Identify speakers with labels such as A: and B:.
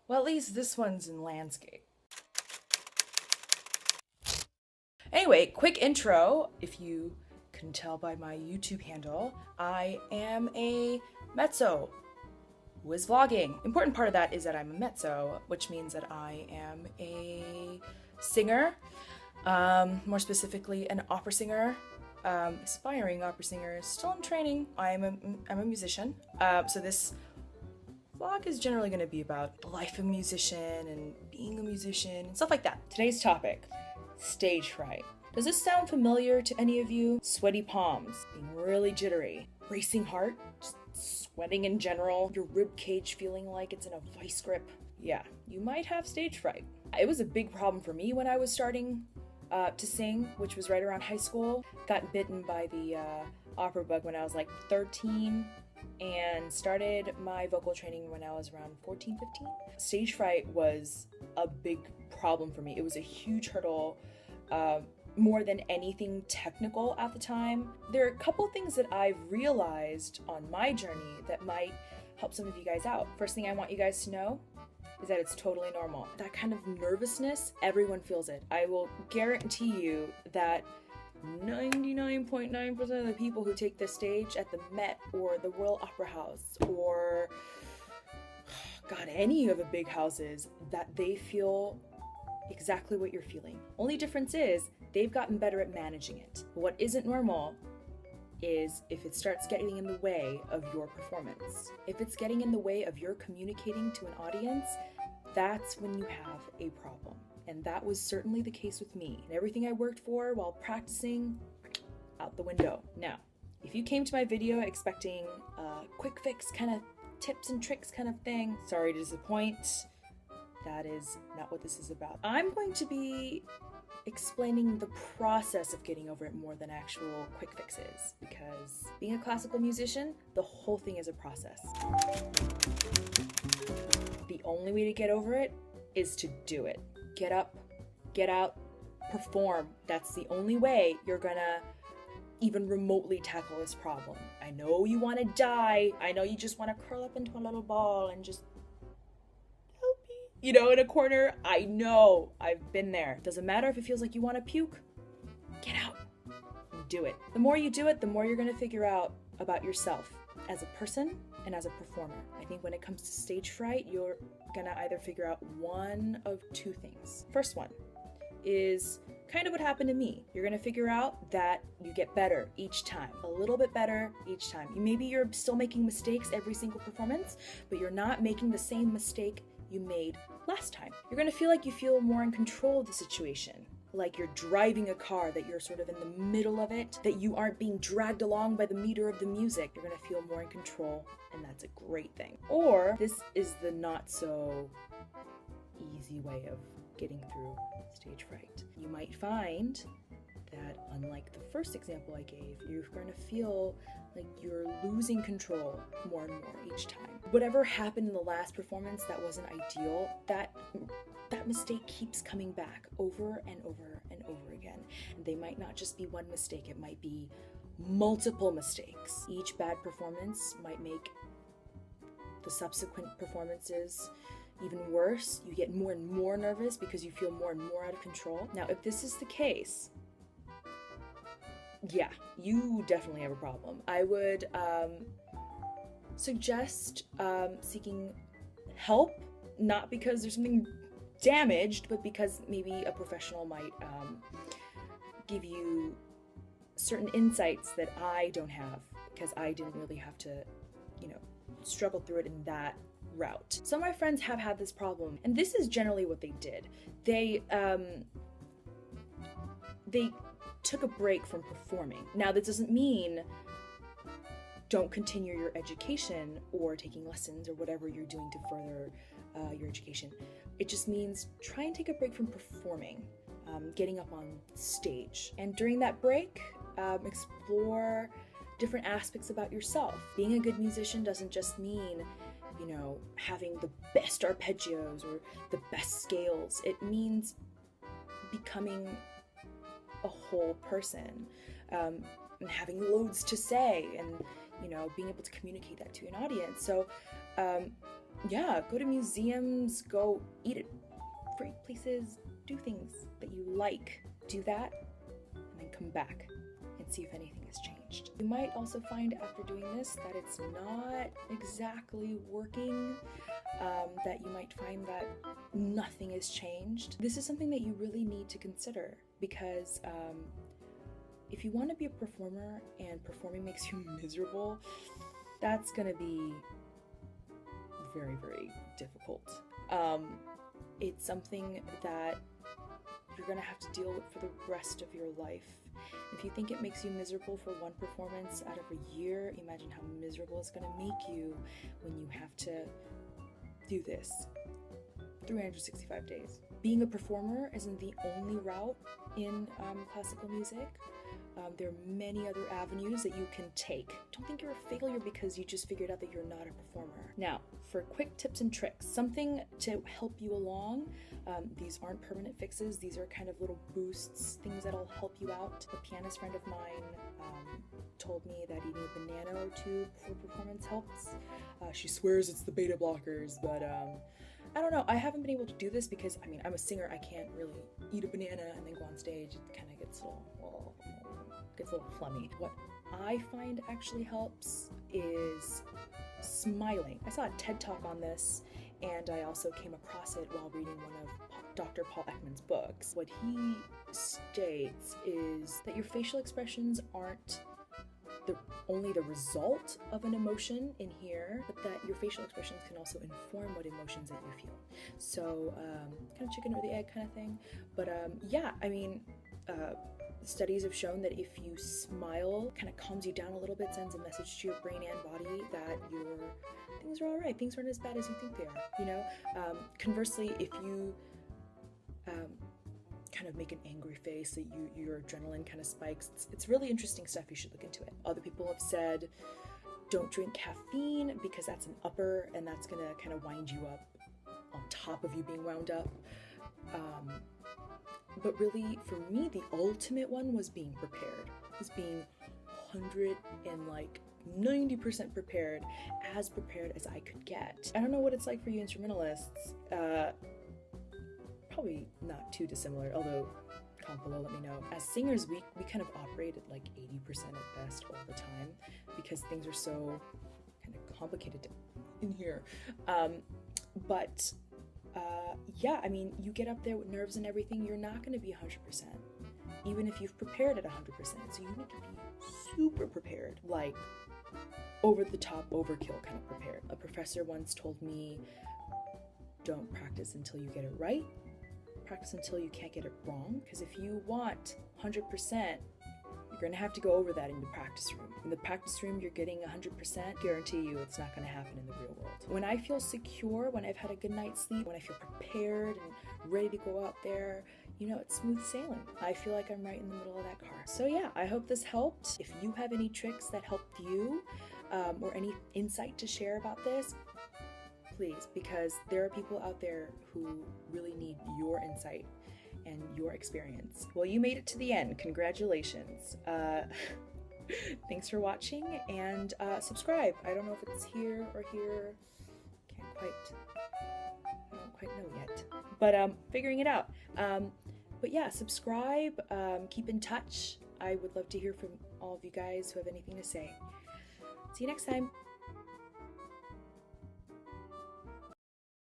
A: Well, at least this one's in landscape. Anyway, quick intro. If you can tell by my YouTube handle, I am a mezzo who is vlogging. Important part of that is that I'm a mezzo, which means that I am a singer, more specifically an opera singer, aspiring opera singer, still in training. I'm a musician. So this vlog is generally going to be about the life of a musician and being a musician and stuff like that. Today's topic, stage fright. Does this sound familiar to any of you? Sweaty palms, being really jittery, racing heart, just sweating in general, your rib cage feeling like it's in a vice grip. Yeah, you might have stage fright. It was a big problem for me when I was starting to sing, which was right around high school. Got bitten by the opera bug when I was like 13 and started my vocal training when I was around 14, 15. Stage fright was a big problem for me. It was a huge hurdle, more than anything technical at the time. There are a couple things that I've realized on my journey that might help some of you guys out. First thing I want you guys to know is that it's totally normal. That kind of nervousness, everyone feels it. I will guarantee you that 99.9% of the people who take the stage at the Met or the Royal Opera House or, God, any of the big houses, that they feel exactly what you're feeling. Only difference is they've gotten better at managing it. But what isn't normal is if it starts getting in the way of your performance. If it's getting in the way of your communicating to an audience, that's when you have a problem. And that was certainly the case with me. And everything I worked for while practicing, out the window. Now, if you came to my video expecting a quick fix kind of tips and tricks kind of thing, sorry to disappoint. That is not what this is about. I'm going to be explaining the process of getting over it more than actual quick fixes, because being a classical musician, the whole thing is a process. The only way to get over it is to do it. Get up, get out, perform. That's the only way you're gonna even remotely tackle this problem. I know you want to die. I know you just want to curl up into a little ball and just in a corner. I know, I've been there. Doesn't matter if it feels like you want to puke. Get out and do it. The more you do it, the more you're going to figure out about yourself as a person and as a performer. I think when it comes to stage fright, you're going to either figure out one of two things. First one is kind of what happened to me. You're going to figure out that you get better each time, a little bit better each time. Maybe you're still making mistakes every single performance, but you're not making the same mistake you made last time. You're gonna feel like you feel more in control of the situation, like you're driving a car, that you're sort of in the middle of it, that you aren't being dragged along by the meter of the music. You're gonna feel more in control, and that's a great thing. Or this is the not so easy way of getting through stage fright. You might find that, unlike the first example I gave, you're going to feel like you're losing control more and more each time. Whatever happened in the last performance that wasn't ideal, that mistake keeps coming back over and over and over again. And they might not just be one mistake, it might be multiple mistakes. Each bad performance might make the subsequent performances even worse. You get more and more nervous because you feel more and more out of control. Now, if this is the case, yeah, you definitely have a problem. I would suggest seeking help, not because there's something damaged, but because maybe a professional might give you certain insights that I don't have, because I didn't really have to, struggle through it in that route. Some of my friends have had this problem, and this is generally what they did. They took a break from performing. Now, this doesn't mean don't continue your education or taking lessons or whatever you're doing to further your education. It just means try and take a break from performing, getting up on stage. And during that break, explore different aspects about yourself. Being a good musician doesn't just mean, having the best arpeggios or the best scales. It means becoming a whole person, and having loads to say, and being able to communicate that to an audience. So Yeah, go to museums, go eat at great places, do things that you like. Do that, and then come back and see if anything has changed. You might also find after doing this that it's not exactly working, that you might find that nothing has changed. This is something that you really need to consider, because if you want to be a performer and performing makes you miserable, that's gonna be very, very difficult. It's something that you're gonna have to deal with for the rest of your life. If you think it makes you miserable for one performance out of a year, imagine how miserable it's gonna make you when you have to do this 365 days. Being a performer isn't the only route in classical music. There are many other avenues that you can take. Don't think you're a failure because you just figured out that you're not a performer. Now, for quick tips and tricks, something to help you along. These aren't permanent fixes. These are kind of little boosts, things that'll help you out. A pianist friend of mine told me that eating a banana or two before performance helps. She swears it's the beta blockers, but I don't know. I haven't been able to do this because, I mean, I'm a singer. I can't really eat a banana and then go on stage. It kind of gets a little phlegmy. What I find actually helps is smiling. I saw a TED Talk on this, and I also came across it while reading one of Dr. Paul Ekman's books. What he states is that your facial expressions aren't only the result of an emotion in here, but that your facial expressions can also inform what emotions that you feel. So kind of chicken or the egg kind of thing. But yeah, I mean, studies have shown that if you smile, kind of calms you down a little bit, sends a message to your brain and body that things are all right, things aren't as bad as you think they are, you know? Conversely, if you kind of make an angry face, that your adrenaline kind of spikes, it's really interesting stuff. You should look into it. Other people have said don't drink caffeine because that's an upper and that's gonna kind of wind you up on top of you being wound up. But really, for me, the ultimate one was being prepared. Was being 90% prepared, as prepared as I could get. I don't know what it's like for you instrumentalists. Probably not too dissimilar, although comment below, let me know. As singers, we kind of operate at like 80% at best all the time because things are so kind of complicated in here. Yeah, I mean, you get up there with nerves and everything, you're not going to be 100%, even if you've prepared at 100%. So you need to be super prepared, like over the top, overkill kind of prepared. A professor once told me, don't practice until you get it right, practice until you can't get it wrong, because if you want 100%, you're going to have to go over that in the practice room. In the practice room, you're getting 100%, guarantee you it's not going to happen in the real world. When I feel secure, when I've had a good night's sleep, when I feel prepared and ready to go out there, you know, it's smooth sailing. I feel like I'm right in the middle of that car. So yeah, I hope this helped. If you have any tricks that helped you, or any insight to share about this, please, because there are people out there who really need your insight and your experience. Well, you made it to the end. Congratulations. Thanks for watching, and subscribe. I don't know if it's here or here. I don't quite know yet, but figuring it out. But yeah, subscribe, keep in touch. I would love to hear from all of you guys who have anything to say. See you next time.